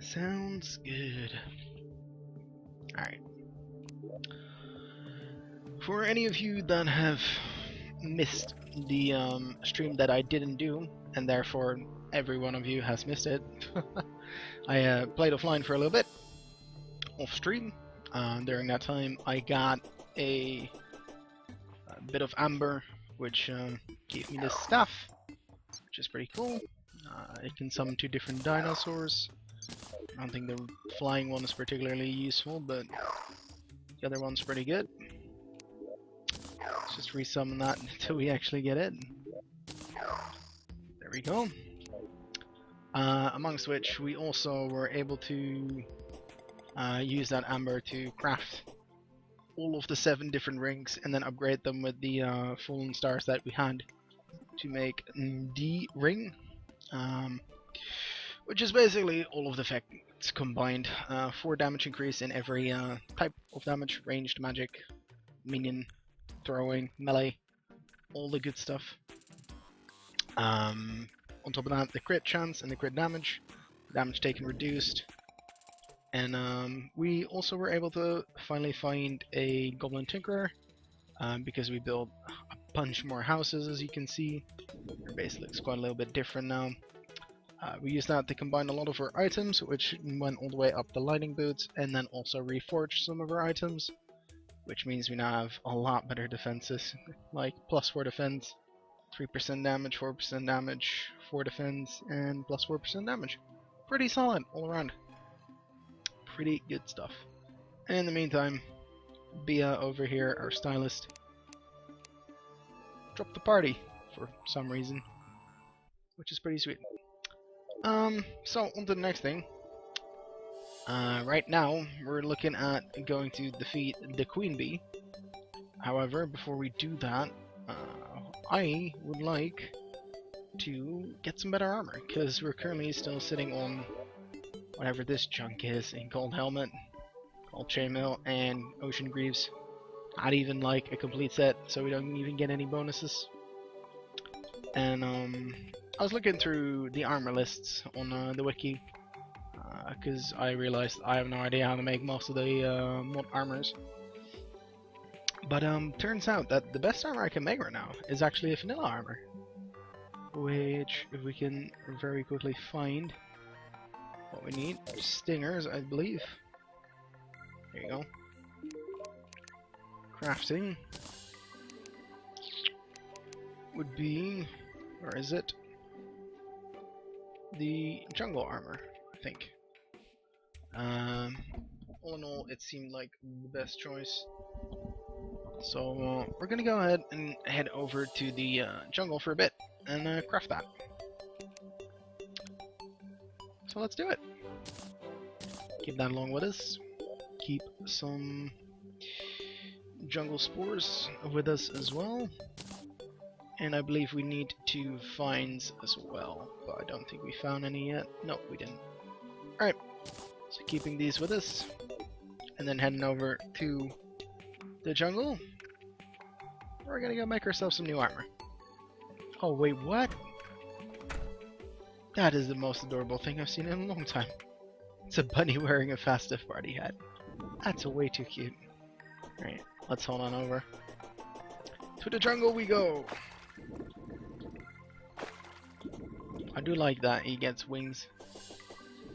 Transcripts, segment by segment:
Sounds good. Alright. For any of you that have missed the stream that I didn't do, and therefore every one of you has missed it, I played offline for a little bit, off stream. During that time I got a bit of amber, which gave me this staff, which is pretty cool. It can summon 2 different dinosaurs. I don't think the flying one is particularly useful, but the other one's pretty good. Let's just resummon that until we actually get it. There we go. Amongst which we also were able to use that amber to craft all of the 7 different rings and then upgrade them with the fallen stars that we had to make the ring, which is basically all of the effects combined. 4 damage increase in every type of damage: ranged, magic, minion, throwing, melee, all the good stuff. On top of that, the crit chance and the crit damage taken reduced. And we also were able to finally find a Goblin Tinkerer, because we built a bunch more houses, as you can see. Our base looks quite a little bit different now. We used that to combine a lot of our items, which went all the way up the lightning boots, and then also reforged some of our items, which means we now have a lot better defenses, like +4 defense, 3% damage, 4% damage, 4 defense, and +4% damage. Pretty solid all around. Pretty good stuff. And in the meantime, Bia over here, our stylist, dropped the party for some reason, which is pretty sweet. So on to the next thing. Right now we're looking at going to defeat the Queen Bee. However, before we do that, I would like to get some better armor, because we're currently still sitting on whatever this junk is in Gold Helmet, Gold Chainmail, and Ocean Greaves. Not even like a complete set, so we don't even get any bonuses. And I was looking through the armor lists on the wiki, because I realized I have no idea how to make most of the mod armors. But turns out that the best armor I can make right now is actually a vanilla armor, which, if we can very quickly find what we need, stingers, I believe. There you go. Crafting would be, where is it? The jungle armor, I think. All in all, it seemed like the best choice. So we're gonna go ahead and head over to the jungle for a bit and craft that. So let's do it. Keep that along with us. Keep some jungle spores with us as well. And I believe we need 2 vines as well, but I don't think we found any yet. No, we didn't. Alright, so keeping these with us, and then heading over to the jungle. We're gonna go make ourselves some new armor. Oh wait, what? That is the most adorable thing I've seen in a long time. It's a bunny wearing a Festive Party hat. That's way too cute. Alright, let's hold on over. To the jungle we go! I do like that he gets wings.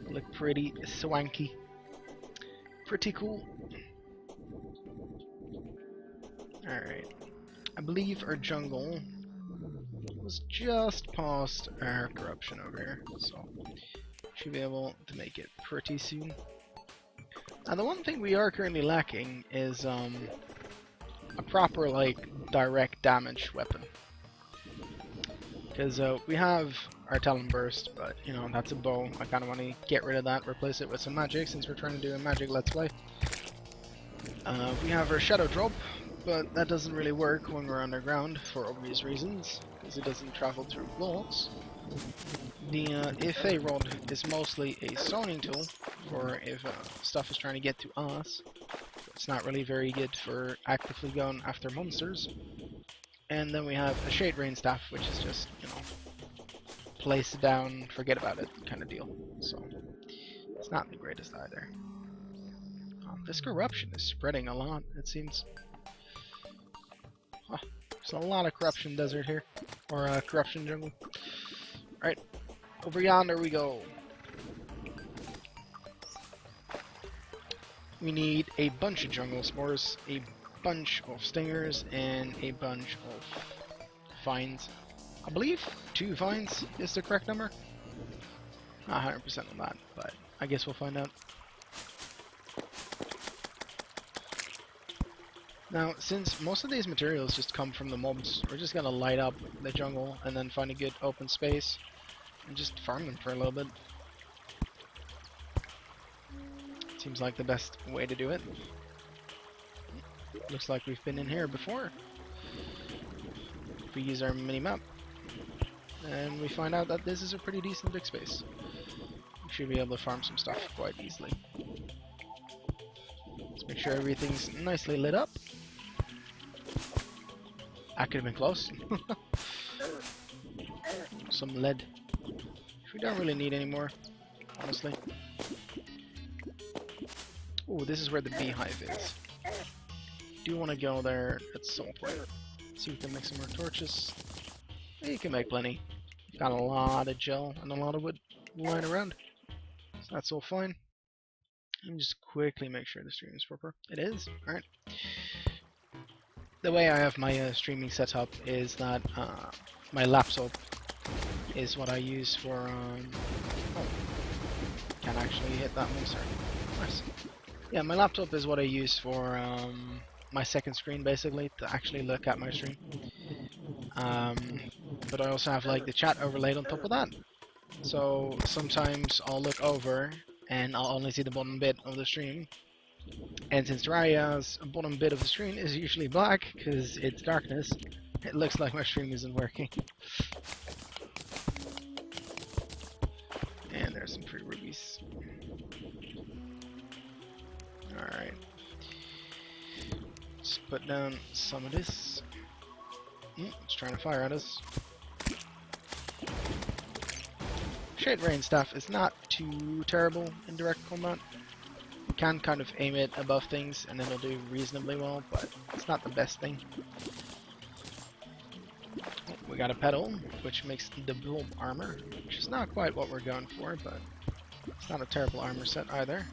Look pretty swanky. Pretty cool. Alright. I believe our jungle was just past our corruption over here, so should be able to make it pretty soon. Now the one thing we are currently lacking is a proper like direct damage weapon. Because we have our Talon Burst, but you know, that's a bow. I kind of want to get rid of that, replace it with some magic, since we're trying to do a magic let's play. We have our Shadow Drop, but that doesn't really work when we're underground for obvious reasons, because it doesn't travel through walls. The Ife Rod is mostly a zoning tool for if stuff is trying to get to us. It's not really very good for actively going after monsters. And then we have a Shade Rain Staff, which is just, you know, place it down, forget about it kind of deal. So It's not the greatest either. This corruption is spreading a lot, it seems. Oh, there's a lot of corruption desert here. Or corruption jungle. Right, over yonder we go. We need a bunch of jungle spores, a bunch of stingers, and a bunch of vines. I believe 2 vines is the correct number. Not 100% on that, but I guess we'll find out. Now, since most of these materials just come from the mobs, we're just gonna light up the jungle and then find a good open space and just farm them for a little bit. Seems like the best way to do it. Looks like we've been in here before. If we use our mini-map, and we find out that this is a pretty decent big space. We should be able to farm some stuff quite easily. Let's make sure everything's nicely lit up. That could have been close. Some lead. Which we don't really need anymore, honestly. Oh, this is where the beehive is. Do want to go there at some point. See if we can make some more torches. You can make plenty. We've got a lot of gel and a lot of wood lying around. So that's all fine. Let me just quickly make sure the stream is proper. It is? Alright. The way I have my streaming set up is that my laptop is what I use for... oh, can't actually hit that monster. Nice. Yeah, my laptop is what I use for my second screen, basically, to actually look at my stream. But I also have like the chat overlaid on top of that. So sometimes I'll look over and I'll only see the bottom bit of the stream. And since Terraria's bottom bit of the screen is usually black because it's darkness, it looks like my stream isn't working. And there's some free rubies. Alright. Let's put down some of this. It's trying to fire at us. Shade Rain stuff is not too terrible in direct combat. You can kind of aim it above things and then it'll do reasonably well, but it's not the best thing. We got a petal, which makes the bulb armor, which is not quite what we're going for, but it's not a terrible armor set either.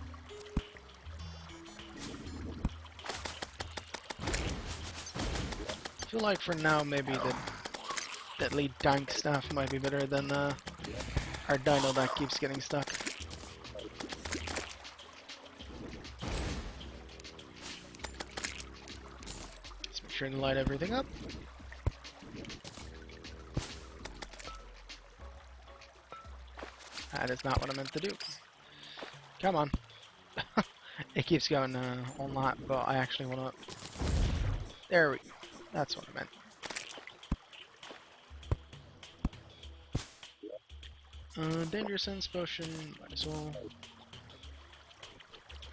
I feel like for now maybe the deadly dank stuff might be better than our dino that keeps getting stuck. Let's make sure to light everything up. That is not what I meant to do. Come on. It keeps going on that, but I actually want to... There we go. That's what I meant. Danger sense potion, might as well.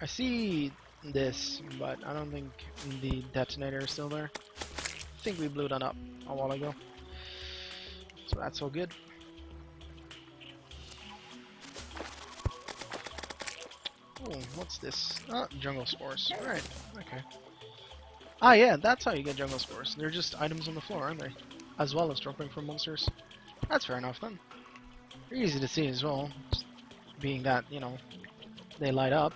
I see this, but I don't think the detonator is still there. I think we blew that up a while ago. So that's all good. Oh, what's this? Oh, jungle spores. Alright, okay. Ah yeah, that's how you get jungle spores. They're just items on the floor, aren't they? As well as dropping from monsters. That's fair enough then. They're easy to see as well, just being that, you know, they light up.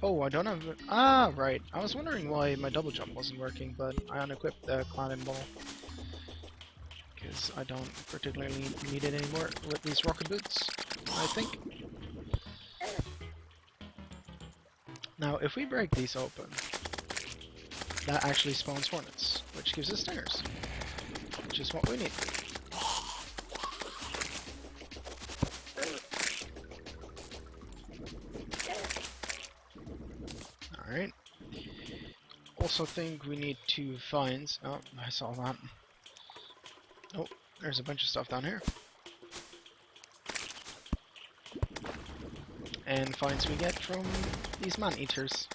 Oh, I don't have... Ah, right. I was wondering why my double jump wasn't working, but I unequipped the climbing ball. Because I don't particularly need it anymore with these rocket boots, I think. Now, if we break these open, that actually spawns hornets, which gives us stingers, which is what we need. Alright. Also think we need 2 vines. Oh, I saw that. Oh, there's a bunch of stuff down here. And vines we get from these man-eaters.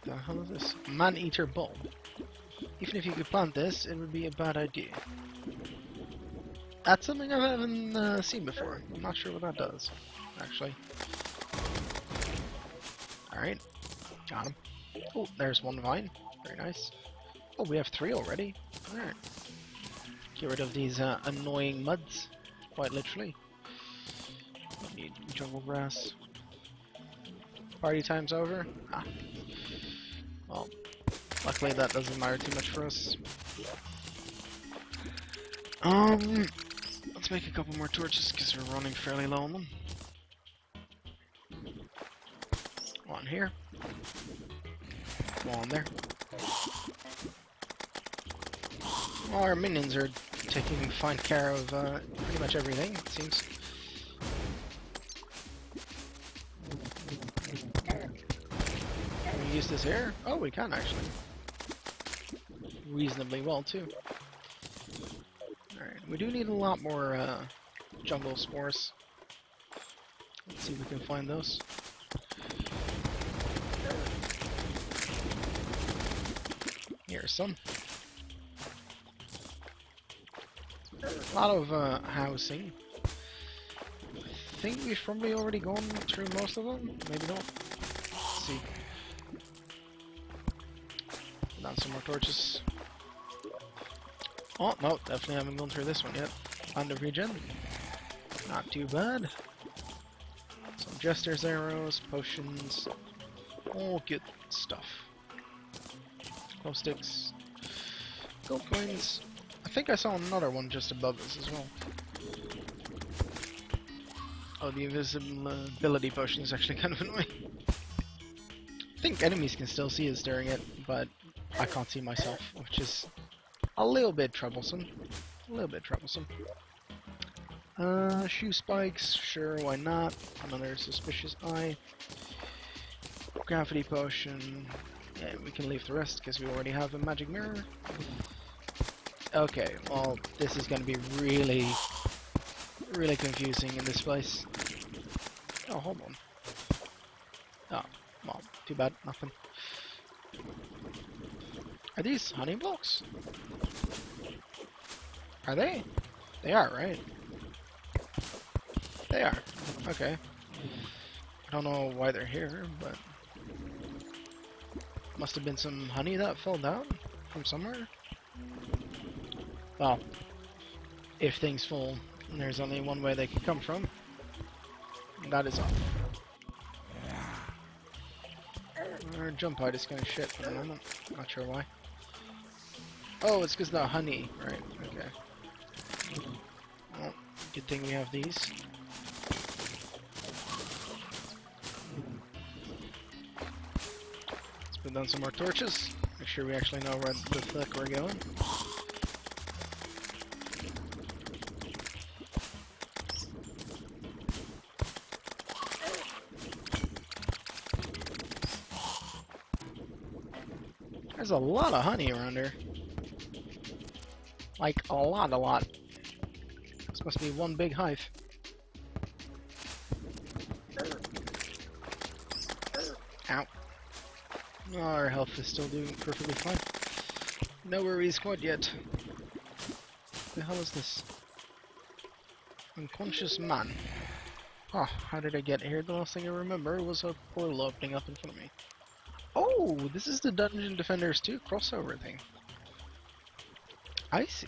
The hell is this? Man-eater bulb. Even if you could plant this, it would be a bad idea. That's something I haven't seen before. I'm not sure what that does, actually. Alright, got him. Oh, there's one vine. Very nice. Oh, we have 3 already. Alright. Get rid of these annoying muds, quite literally. Need jungle grass. Party time's over. Ah. Well, luckily that doesn't matter too much for us. Let's make a couple more torches because we're running fairly low on them. One here. One there. Well, our minions are taking fine care of pretty much everything, it seems. Can we use this here? Oh, we can actually. Reasonably well, too. Alright, we do need a lot more jungle spores. Let's see if we can find those. Here's some. A lot of housing. I think we've probably already gone through most of them. Maybe not. Let's see. Put down some more torches. Oh, no, definitely haven't gone through this one yet. Land of regen. Not too bad. Some jester's arrows, potions. All good stuff. Glow sticks. Gold coins. I think I saw another one just above us as well. Oh, the invisibility potion is actually kind of annoying. I think enemies can still see us during it, but I can't see myself, which is a little bit troublesome. A little bit troublesome. Shoe spikes, sure, why not? Another suspicious eye. Gravity potion. Yeah, we can leave the rest because we already have a magic mirror. Okay, well, this is going to be really confusing in this place. Oh, hold on. Oh, well, too bad, nothing. Are these honey blocks? Are they? They are, right? They are. Okay. I don't know why they're here, but must have been some honey that fell down from somewhere. Well, if things fall, there's only one way they can come from, and that is up. Our jump height is kind of shit for the moment. Not sure why. Oh, it's because the honey, right? Okay. Well, good thing we have these. Let's put down some more torches. Make sure we actually know where the fuck we're going. There's a lot of honey around here. Like, a lot. This must be one big hive. Ow. Oh, our health is still doing perfectly fine. No worries quite yet. What the hell is this? Unconscious man. Oh, how did I get here? The last thing I remember was a portal opening up in front of me. Oh, this is the Dungeon Defenders 2 crossover thing. I see.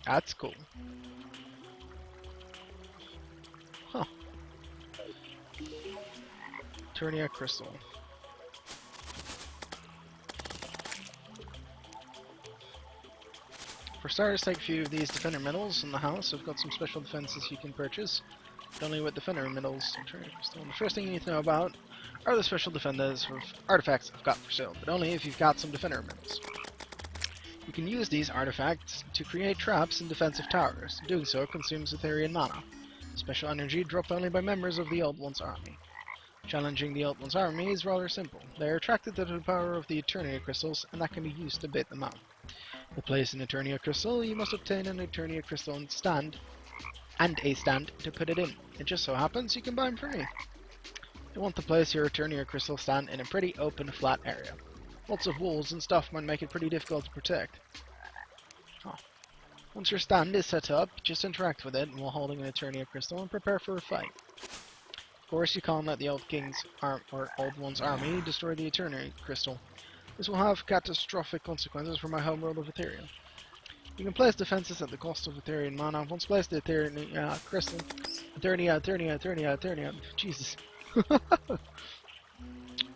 That's cool. Huh. Terraria crystal. For starters, take a few of these defender medals in the house. I've got some special defenses you can purchase, but only with defender medals. The first thing you need to know about are the special defenders of artifacts I've got for sale, but only if you've got some defender medals. You can use these artifacts to create traps in defensive towers. Doing so consumes Ethereal mana. Special energy dropped only by members of the Old One's army. Challenging the Old One's army is rather simple. They are attracted to the power of the Eternia crystals, and that can be used to bait them out. To place an Eternia crystal, you must obtain an Eternia crystal and a stand to put it in. It just so happens you can buy them from me. You want to place your Eternia crystal stand in a pretty open, flat area. Lots of walls and stuff might make it pretty difficult to protect. Oh. Once your stand is set up, just interact with it while holding an Eternia crystal and prepare for a fight. Of course, you can't let the Old One's army destroy the Eternia crystal. This will have catastrophic consequences for my homeworld of Etheria. You can place defenses at the cost of Etherian mana. Once placed, the Eternia crystal... Eternia... Jesus.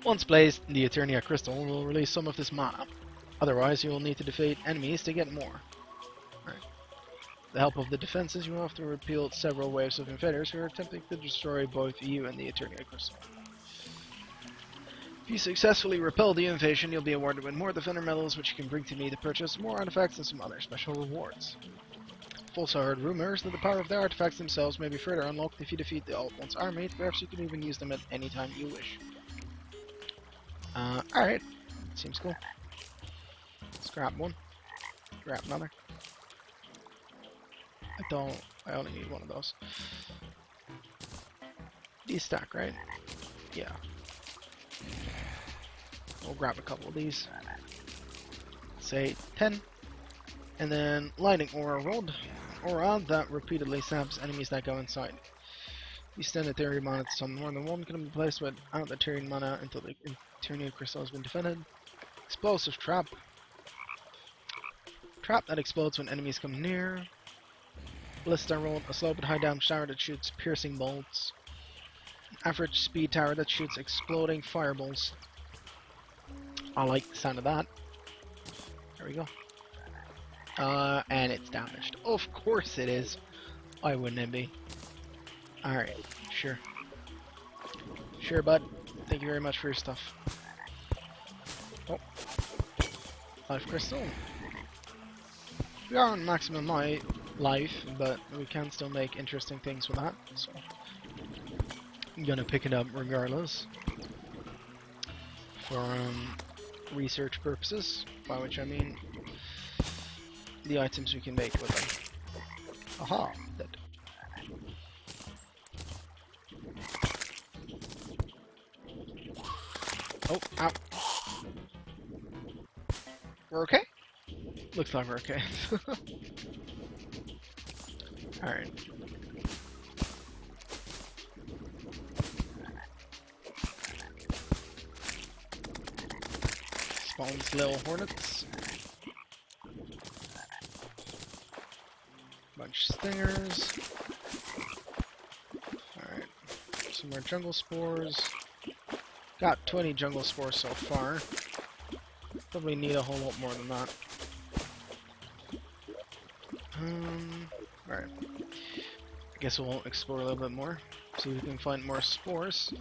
Once placed, the Eternia crystal will release some of this mana. Otherwise, you will need to defeat enemies to get more. Right. With the help of the defenses, you will have to repel several waves of invaders who are attempting to destroy both you and the Eternia crystal. If you successfully repel the invasion, you'll be awarded with more Defender medals, which you can bring to me to purchase more artifacts and some other special rewards. I've also heard rumors that the power of the artifacts themselves may be further unlocked if you defeat the Old One's army. Perhaps you can even use them at any time you wish. Alright. Seems cool. Let's grab one. Grab another. I only need one of those. These stack, right? Yeah. We'll grab a couple of these. Say 10. And then Lightning Aura Rod. Aura that repeatedly saps enemies that go inside. You stand Ethereum mana to summon more than one can be placed without Ethereum mana until the Eternia crystal has been defended. Explosive Trap. Trap that explodes when enemies come near. Ballista Rod, a slow but high damage tower that shoots piercing bolts. Average speed tower that shoots exploding fireballs. I like the sound of that. There we go. And it's damaged. Of course it is. Why wouldn't it be? Alright, sure. Sure, bud. Thank you very much for your stuff. Oh. Life Crystal. We are on maximum life, but we can still make interesting things with that. So I'm gonna pick it up regardless. For research purposes, by which I mean the items we can make with them. Aha! Dead. Oh, ow. We're okay? Looks like we're okay. Alright. Spawns little hornets. Bunch of stingers. Alright. Some more jungle spores. Got 20 jungle spores so far. Probably need a whole lot more than that. Alright. I guess we'll explore a little bit more. See if we can find more spores.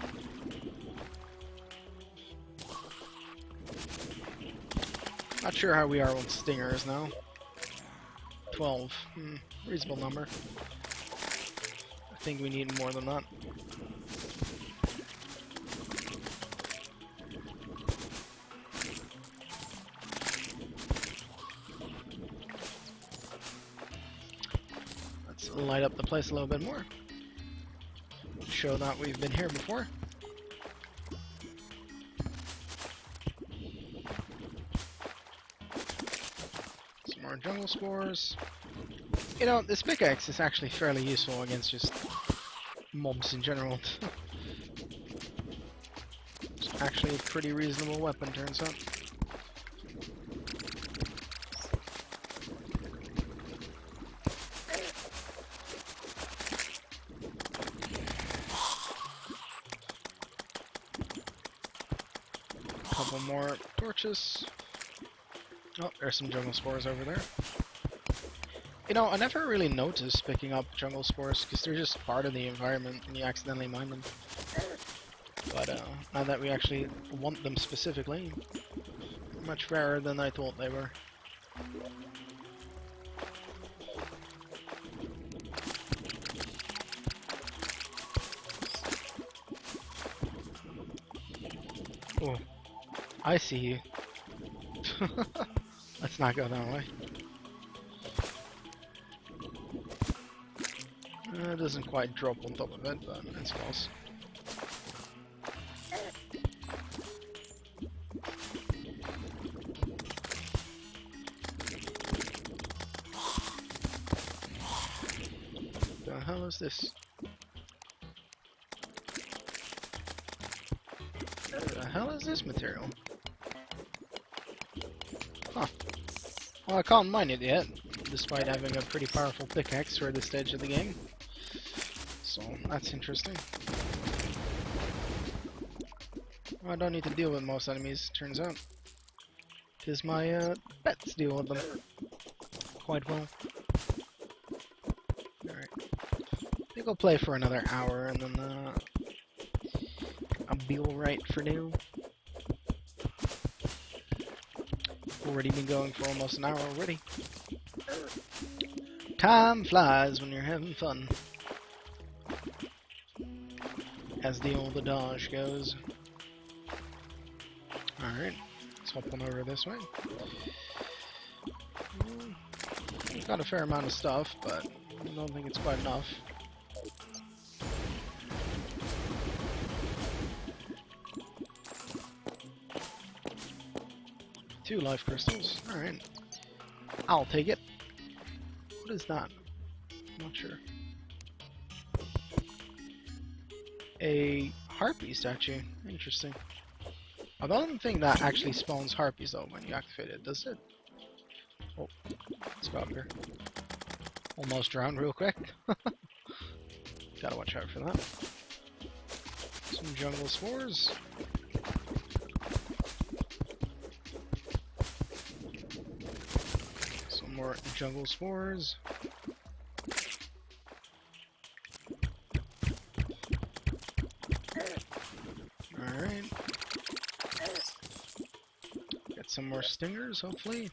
Not sure how we are with stingers now. 12. Reasonable number. I think we need more than that. Let's light up the place a little bit more. Show that we've been here before. Some more jungle spores. You know, this pickaxe is actually fairly useful against just mobs in general. It's actually a pretty reasonable weapon, turns out. Couple more torches. Oh, there's some jungle spores over there. You know, I never really noticed picking up jungle spores because they're just part of the environment and you accidentally mine them. But now that we actually want them specifically, much rarer than I thought they were. Oh, I see you. Let's not go that way. It doesn't quite drop on top of it, but it's close. hell is this? What the hell is this material? Huh. Well, I can't mine it yet, despite having a pretty powerful pickaxe for this stage of the game. So, that's interesting. Well, I don't need to deal with most enemies, turns out. Because my pets deal with them quite well. Alright. I think I'll play for another hour and then I'll be alright for now. Already been going for almost an hour already. Time flies when you're having fun. As the old adage goes. Alright, let's hop on over this way. We've got a fair amount of stuff, but I don't think it's quite enough. Two life crystals, alright. I'll take it. What is that? I'm not sure. A harpy statue. Interesting. I don't think that actually spawns harpies though when you activate it, does it? Oh, let's go up here. Almost drowned real quick. Gotta watch out for that. Some jungle spores. Some more jungle spores. Alright. Get some more stingers, hopefully.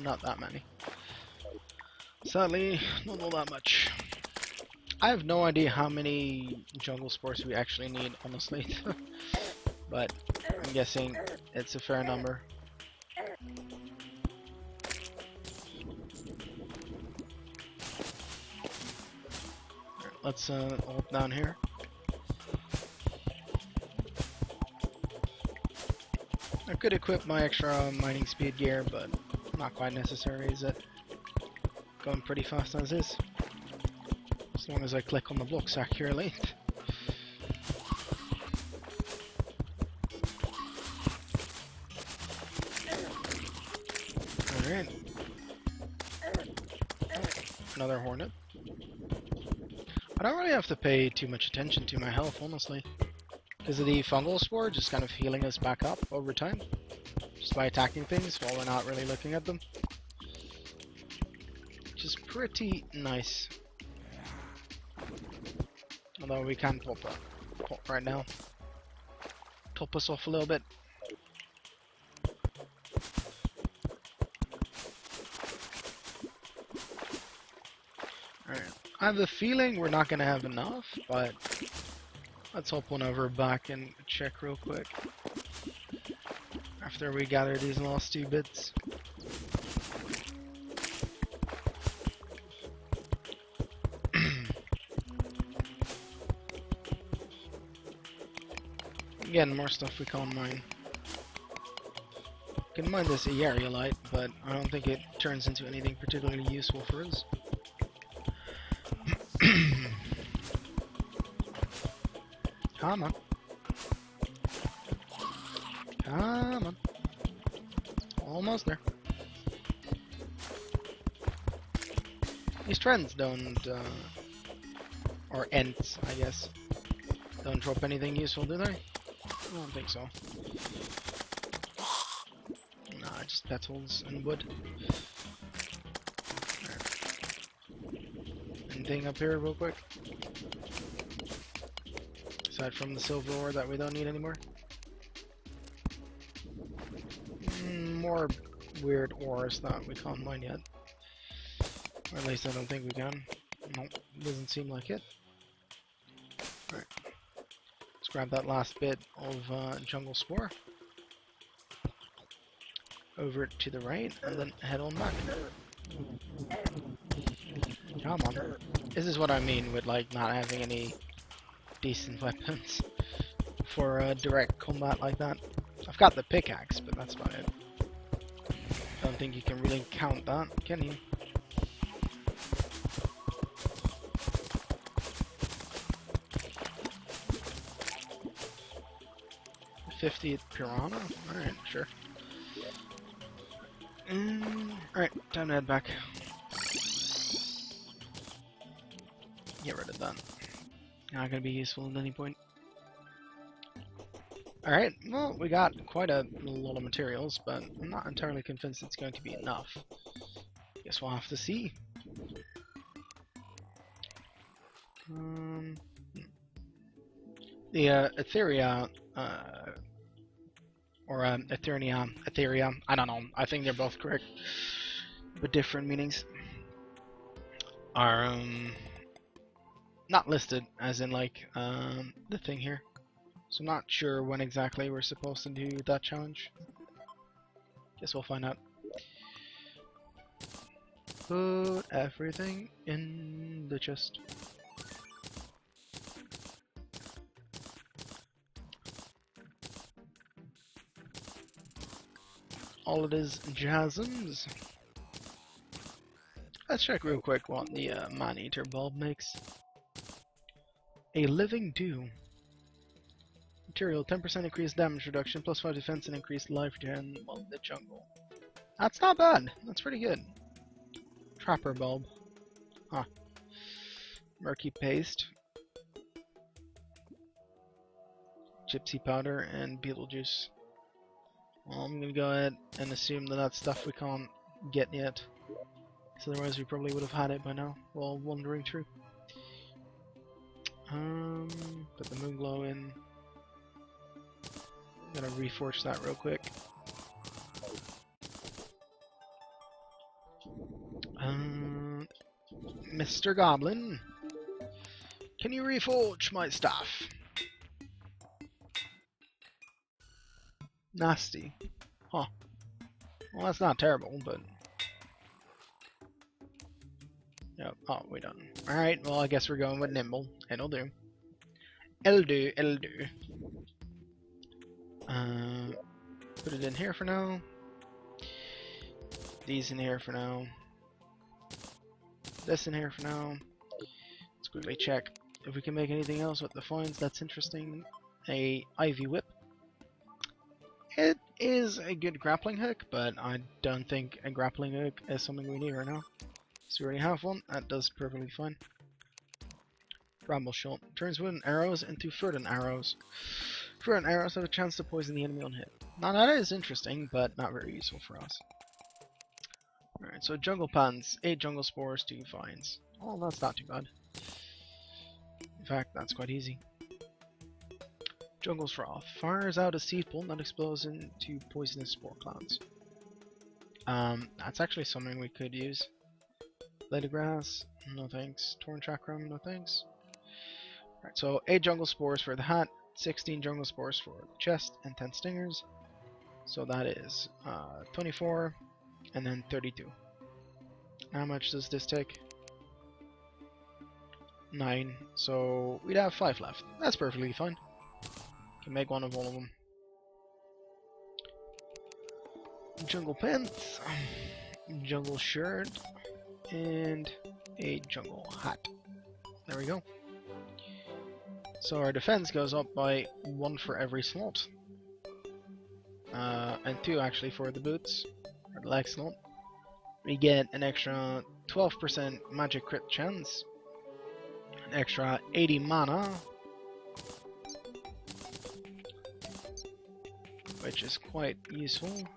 Not that many. Sadly, not all that much. I have no idea how many jungle spores we actually need, honestly. But I'm guessing it's a fair number. Right, let's hold down here. I could equip my extra mining speed gear, but not quite necessary, is it? Going pretty fast as is. As long as I click on the blocks accurately. Alright. Another hornet. I don't really have to pay too much attention to my health, honestly. Because of the fungal spore just kind of healing us back up over time. Just by attacking things while we're not really looking at them. Which is pretty nice. Although we can pop right now. Top us off a little bit. Alright. I have a feeling we're not going to have enough, but let's hop on over back and check real quick. After we gather these last two bits. Again, more stuff we can't mine. We can mine this Aerialite, but I don't think it turns into anything particularly useful for us. Come on. Come on. Almost there. These trends don't, or ents, I guess, don't drop anything useful, do they? I don't think so. Nah, just petals and wood. Right. Anything up here real quick? Aside from the silver ore that we don't need anymore. More weird ores that we can't mine yet. Or at least I don't think we can. Nope, doesn't seem like it. Alright. Let's grab that last bit of jungle spore. Over to the right, and then head on back. Come on. This is what I mean with like not having any decent weapons for direct combat like that. I've got the pickaxe, but that's about it. Don't think you can really count that, can you? 50th piranha? Alright, sure. Alright, time to head back. Get rid of that. Not gonna be useful at any point. Alright, well, we got quite a lot of materials, but I'm not entirely convinced it's going to be enough. Guess we'll have to see. The Etheria, or Etheria, I don't know, I think they're both correct, but different meanings, are not listed, as in like the thing here. So I'm not sure when exactly we're supposed to do that challenge. Guess we'll find out. Put everything in the chest. All it is jasms. Let's check real quick what the man-eater bulb makes. A living dew. Material, 10% increased damage reduction, plus 5 defense and increased life gen while in the jungle. That's not bad. That's pretty good. Trapper bulb. Huh. Murky paste. Gypsy powder and Beetlejuice. Well, I'm gonna go ahead and assume that that's stuff we can't get yet. So otherwise we probably would have had it by now while wandering through. Put the moon glow in. I'm gonna reforge that real quick. Mr. Goblin, can you reforge my stuff? Nasty. Huh. Well, that's not terrible, but... Yep. Oh, we done. Alright, well, I guess we're going with Nimble. It'll do. It'll do, it'll do. Put it in here for now. These in here for now. This in here for now. Let's quickly check if we can make anything else with the fines. That's interesting. A Ivy Whip. It is a good grappling hook, but I don't think a grappling hook is something we need right now. So we already have one. That does perfectly fine. Bramble Shot. Turns wooden arrows into Furden arrows. Furden arrows have a chance to poison the enemy on hit. Now that is interesting, but not very useful for us. Alright, so jungle pants, 8 jungle spores, 2 vines. Oh, that's not too bad. In fact, that's quite easy. Jungle Froth. Fires out a seed pulp that explodes into poisonous spore clouds. That's actually something we could use. Blade of Grass, no thanks. Torn Chakram, no thanks. Alright, so 8 jungle spores for the hat, 16 jungle spores for the chest, and 10 stingers. So that is 24, and then 32. How much does this take? 9, so we'd have 5 left. That's perfectly fine. Can make one of all of them. Jungle pants, jungle shirt, and a jungle hat. There we go. So our defense goes up by 1 for every slot. And 2 actually for the boots, or the leg slot. We get an extra 12% magic crit chance, an extra 80 mana, which is quite useful,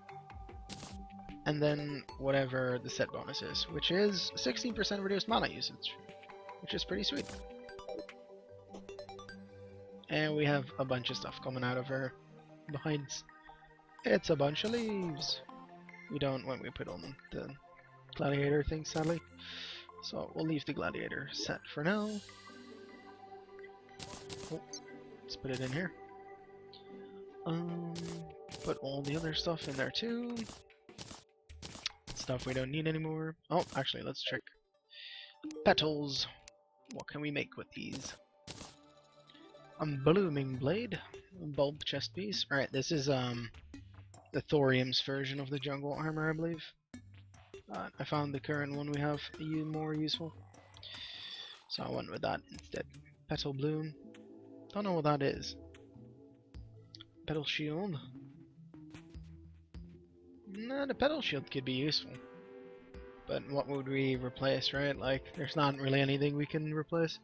and then whatever the set bonus is, which is 16% reduced mana usage, which is pretty sweet. And we have a bunch of stuff coming out of our behinds. It's a bunch of leaves. We don't when we put on the gladiator thing, sadly. So we'll leave the gladiator set for now. Oh, let's put it in here. Put all the other stuff in there too. Stuff we don't need anymore. Oh, actually, let's check. Petals. What can we make with these? A blooming blade. A bulb chest piece. Alright, this is the thorium's version of the jungle armor, I believe. I found the current one we have more useful, so I went with that instead. Petal bloom. Don't know what that is. Pedal shield. Nah, the pedal shield could be useful. But what would we replace, right? Like, there's not really anything we can replace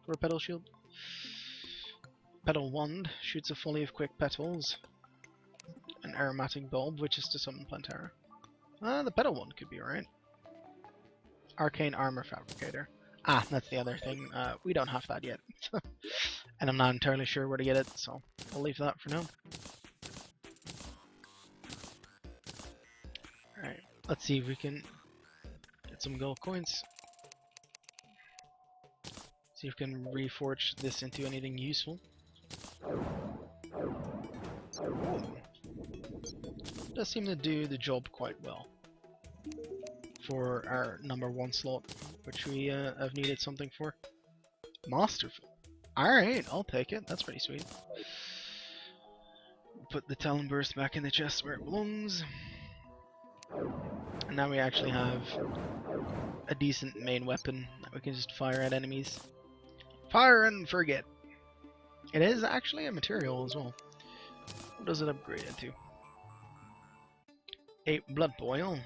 for a pedal shield. Petal wand shoots a volley of quick petals. An aromatic bulb, which is to summon Plantera. The petal wand could be alright. Arcane armor fabricator. Ah, that's the other thing. We don't have that yet. And I'm not entirely sure where to get it, so we'll leave that for now. Alright, let's see if we can get some gold coins. See if we can reforge this into anything useful. Does seem to do the job quite well for our #1 slot, which we have needed something for. Masterful. Alright, I'll take it. That's pretty sweet. Put the Talon Burst back in the chest where it belongs. And now we actually have a decent main weapon that we can just fire at enemies. Fire and forget. It is actually a material as well. What does it upgrade into? A Blood Boil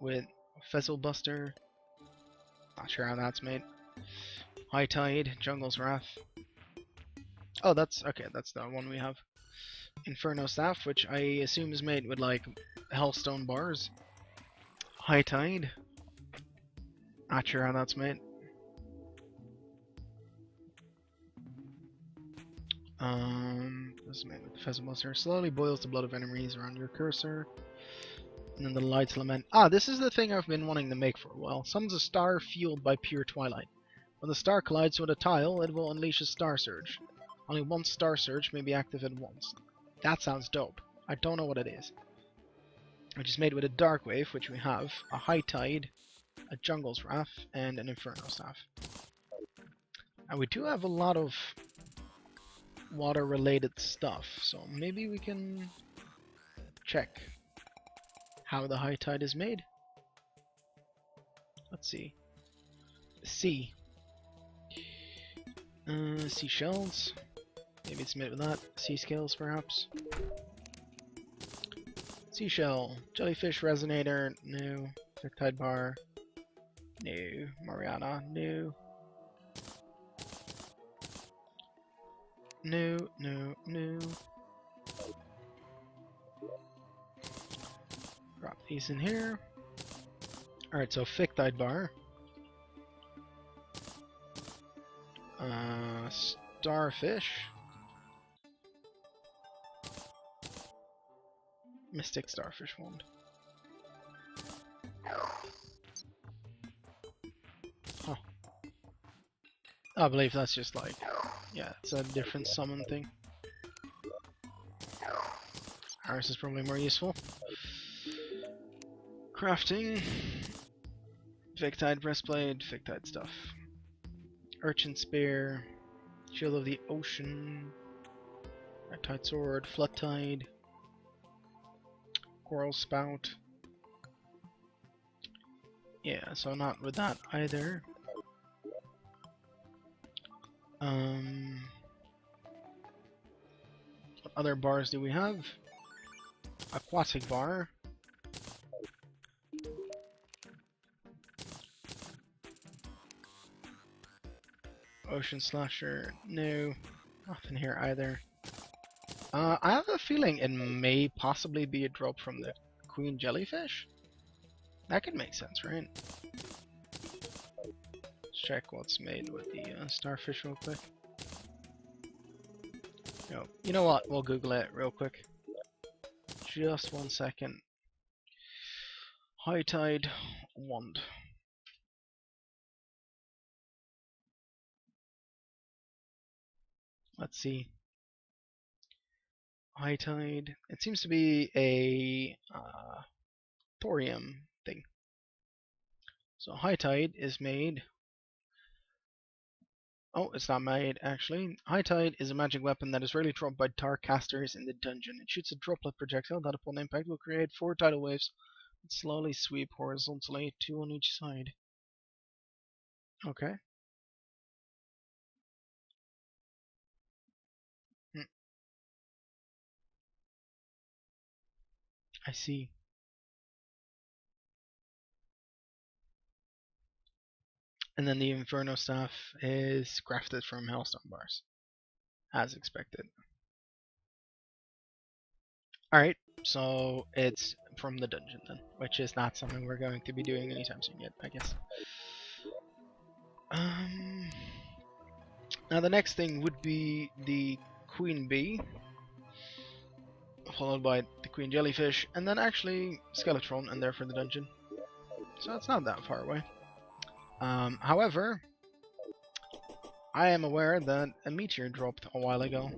with Fizzle Buster. Not sure how that's made. High Tide, Jungle's Wrath. Oh, that's okay. That's the one we have. Inferno Staff, which I assume is made with like Hellstone bars. High Tide. Not sure how that's made. This is made with the Fizzle Buster. Slowly boils the blood of enemies around your cursor. And then the Light's Lament. Ah, this is the thing I've been wanting to make for a while. Summons a star fueled by pure twilight. When the star collides with a tile, it will unleash a Star Surge. Only one Star Surge may be active at once. That sounds dope. I don't know what it is. Which is made with a Dark Wave, which we have, a High Tide, a Jungle's Wrath, and an Inferno Staff. And we do have a lot of water-related stuff, so maybe we can check how the High Tide is made. Let's see. Sea. Seashells. Maybe it's made with that. Sea scales, perhaps. Seashell. Jellyfish Resonator. No. Thick Tide Bar. No. Mariana. No. No. No. No. Drop these in here. Alright, so Fictide Bar. Starfish. Mystic Starfish Wand. Huh. I believe that's just like, yeah, it's a different summon thing. Ours is probably more useful. Crafting. Fictide Breastplate, Fictide stuff. Urchin Spear, Shield of the Ocean, Red Tide Sword, Flood Tide, Coral Spout. Yeah, so not with that either. What other bars do we have? Aquatic Bar. Ocean Slasher, no, nothing here either. I have a feeling it may possibly be a drop from the Queen Jellyfish. That could make sense, right? Let's check what's made with the Starfish real quick. No, you know what? We'll Google it real quick. Just 1 second. High Tide Wand. Let's see. High Tide. It seems to be a thorium thing. So High Tide is made. Oh, it's not made actually. High Tide is a magic weapon that is rarely dropped by dark casters in the dungeon. It shoots a droplet projectile that upon impact will create 4 tidal waves that slowly sweep horizontally, 2 on each side. Okay. I see. And then the Inferno stuff is crafted from Hellstone bars, as expected. Alright, so it's from the dungeon then, which is not something we're going to be doing anytime soon yet, I guess. Now the next thing would be the Queen Bee, followed by the Queen Jellyfish, and then actually Skeletron and there for the dungeon. So it's not that far away. However, I am aware that a meteor dropped a while ago.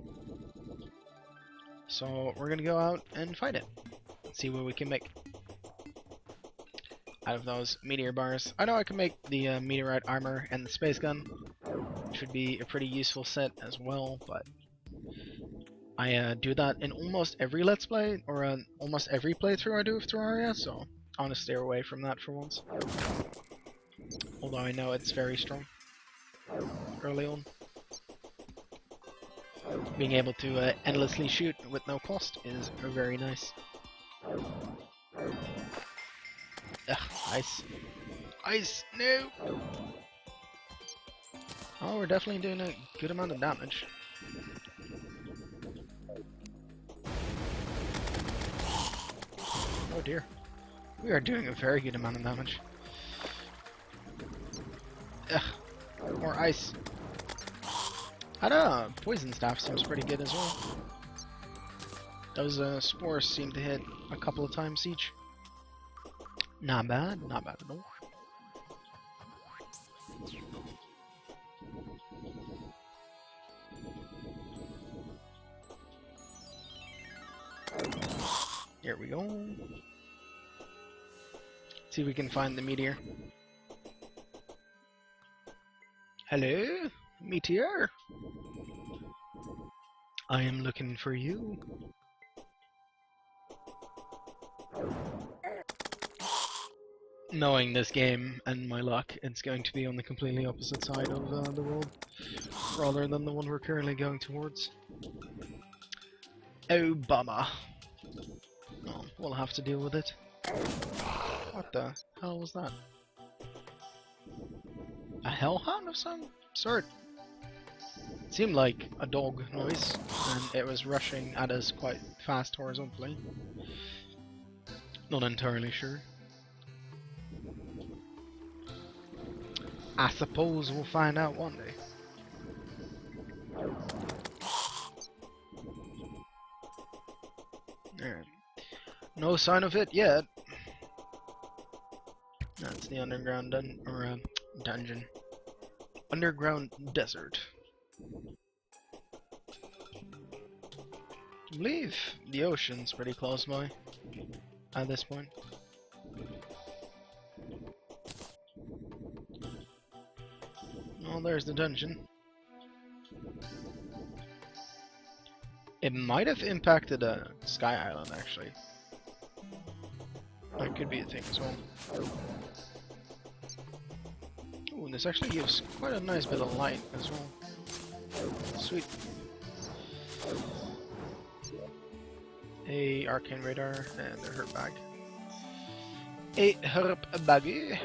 So we're gonna go out and fight it. See what we can make out of those meteor bars. I know I can make the meteorite armor and the space gun. Should be a pretty useful set as well, but I do that in almost every Let's Play, or almost every playthrough I do of Terraria, so I want to stay away from that for once. Although I know it's very strong early on. Being able to endlessly shoot with no cost is very nice. Ugh, ice. Ice, no! Oh, we're definitely doing a good amount of damage. Oh dear. We are doing a very good amount of damage. Ugh, more ice. I don't know, poison staff seems pretty good as well. Those spores seem to hit a couple of times each. Not bad at all. Here we go. See if we can find the meteor. Hello, meteor. I am looking for you. Knowing this game and my luck, it's going to be on the completely opposite side of the world, rather than the one we're currently going towards. Oh, bummer. Oh, we'll have to deal with it. What the hell was that? A hellhound of some sort? It seemed like a dog noise, and it was rushing at us quite fast horizontally. Not entirely sure. I suppose we'll find out one day. Alright. No sign of it yet. That's the underground dungeon. Underground desert. I believe the ocean's pretty close by at this point. Oh, there's the dungeon. It might have impacted Sky Island, actually. That could be a thing as well. Ooh, and this actually gives quite a nice bit of light as well. Sweet. A arcane radar and a herb bag. A herb baggy.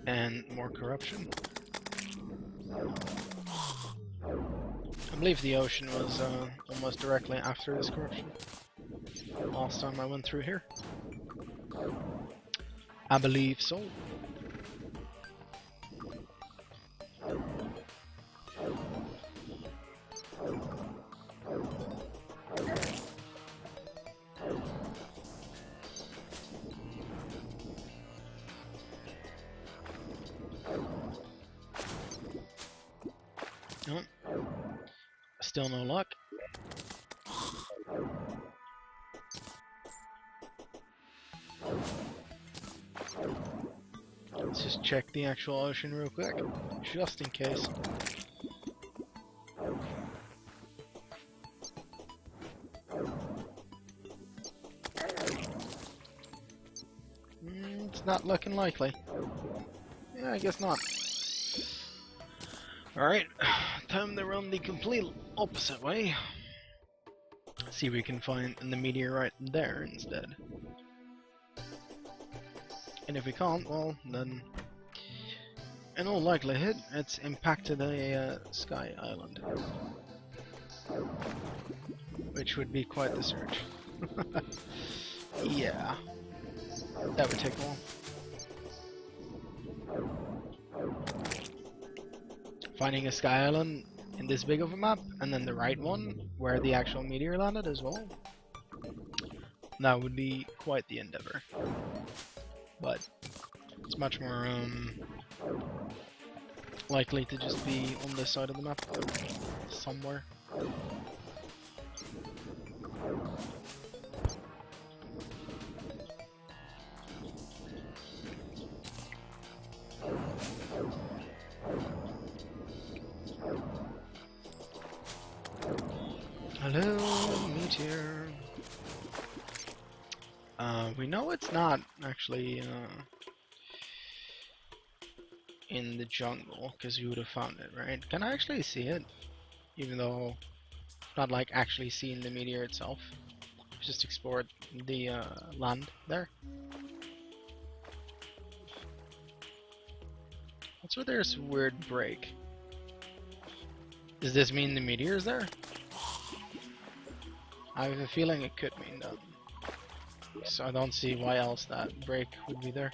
And more corruption. I believe the ocean was almost directly after this corruption. Last time I went through here. I believe so. Nope. Still no luck. Let's just check the actual ocean real quick, just in case. It's not looking likely. Yeah, I guess not. Alright, time to run the complete opposite way. See if we can find the meteorite there instead. And if we can't, well, then in all likelihood, it's impacted a sky island. Which would be quite the search. Yeah, that would take a while. Finding a sky island in this big of a map, and then the right one, where the actual meteor landed as well. That would be quite the endeavor. But it's much more likely to just be on this side of the map, somewhere. Hello, meteor. We know it's not actually in the jungle, because you would have found it, right? Can I actually see it? Even though not like actually seeing the meteor itself. Just explored the land there. What's with this weird break? Does this mean the meteor is there? I have a feeling it could mean that. So I don't see why else that break would be there.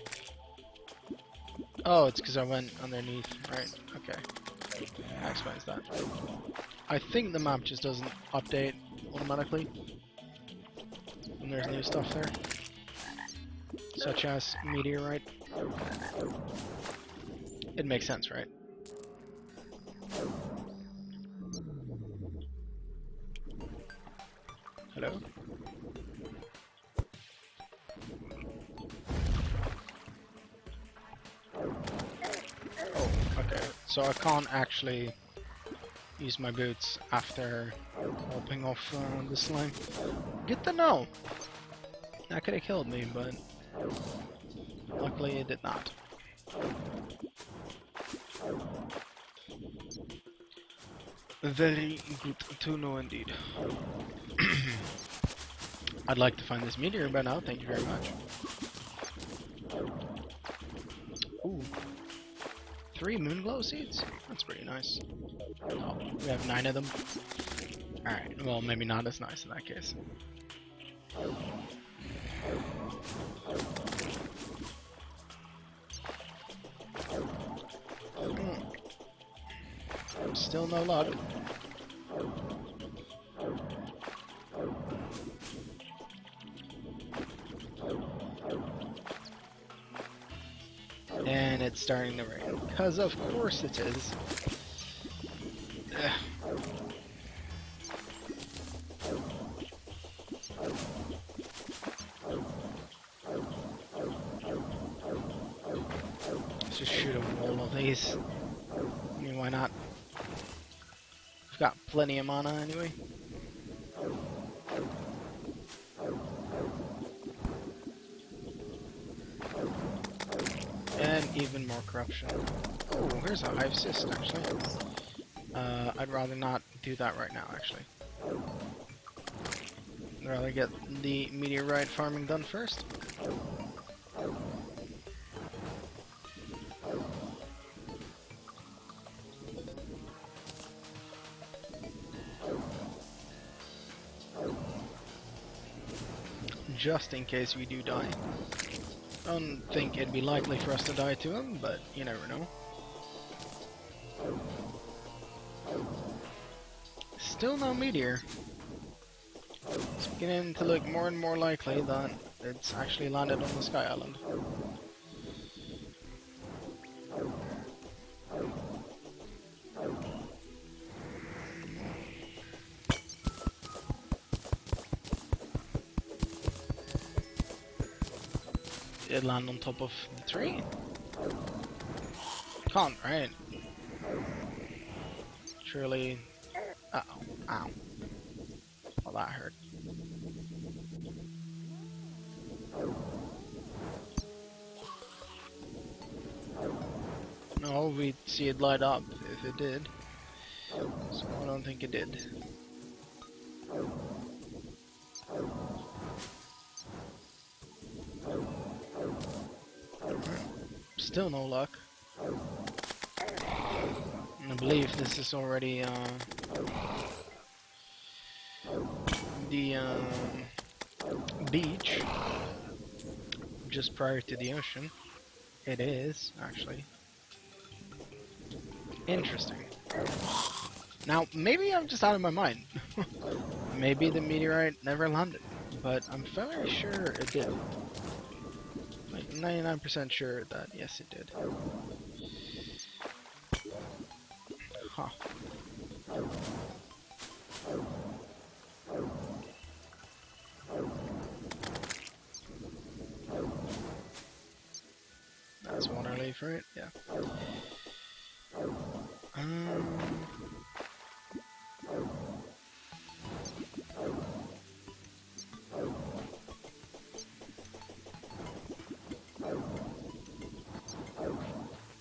Oh, it's because I went underneath, right? Okay. That explains that. I think the map just doesn't update automatically when there's new stuff there. Such as meteorite. It makes sense, right? Hello? Oh, okay. So I can't actually use my boots after hopping off the slime. Good to know! That could have killed me, but luckily it did not. Very good to know indeed. I'd like to find this meteor by now, thank you very much. Ooh. 3 moonglow seeds? That's pretty nice. Oh, we have 9 of them. Alright, well maybe not as nice in that case. Still no luck. And it's starting to rain. Because of course it is. Ugh. Let's just shoot a wall of these. I mean, why not? We've got plenty of mana anyway. And even more corruption. Oh, here's a hive cyst actually. I'd rather not do that right now actually. I'd rather get the meteorite farming done first. Just in case we do die. I don't think it'd be likely for us to die to him, but you never know. Still no meteor. It's beginning to look more and more likely that it's actually landed on the Sky Island. Did it land on top of the tree? Can't, right? Surely. Uh-oh. Ow. Well, that hurt. No, we'd see it light up if if it did. So I don't think it did. Still no luck. And I believe this is already the beach just prior to the ocean. It is, actually. Interesting. Now, maybe I'm just out of my mind. Maybe the meteorite never landed, but I'm fairly sure it did. Like 99% sure that yes, it did. Huh. That's water leaf, right? Yeah.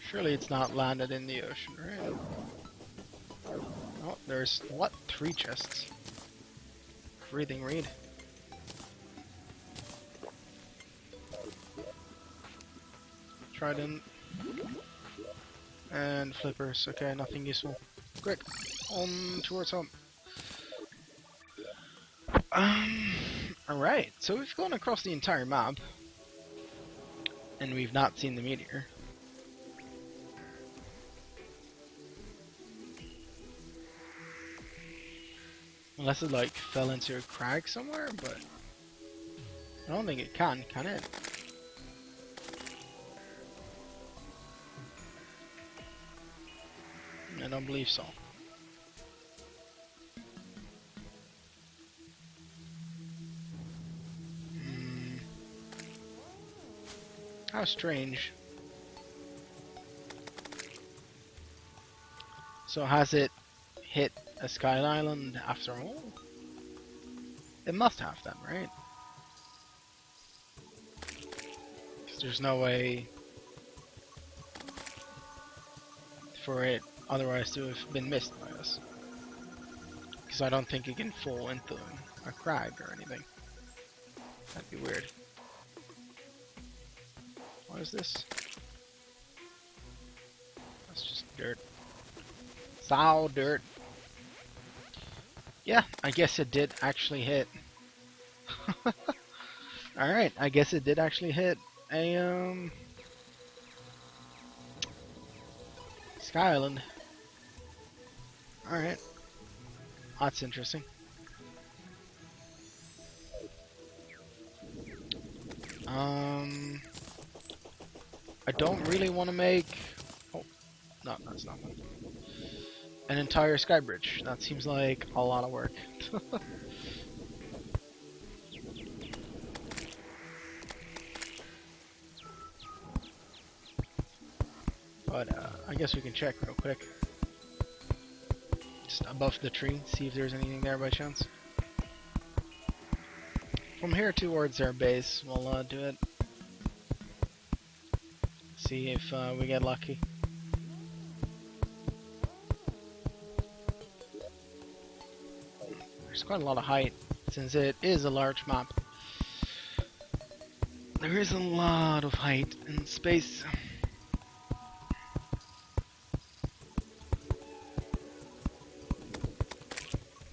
Surely it's not landed in the ocean, right? Oh, there's, what? 3 chests. Breathing reed. Trident. And flippers. Okay, nothing useful. Quick, on towards home. Alright, so we've gone across the entire map. And we've not seen the meteor. Unless it like fell into a crag somewhere, but I don't think it can it? I don't believe so. How strange. So has it hit a sky island after all? It must have then, right? Because there's no way for it otherwise to have been missed by us. Because I don't think it can fall into a crag or anything. That'd be weird. What is this? That's just dirt. Sow dirt. Yeah, I guess it did actually hit. Alright, I guess it did actually hit a Sky Island. Alright. That's interesting. I don't really want to make... Oh, no, that's not one. An entire sky bridge. That seems like a lot of work. But I guess we can check real quick. Just above the tree, see if there's anything there by chance. From here towards our base, we'll do it. See if we get lucky. There's quite a lot of height, since it is a large map. There is a lot of height and space.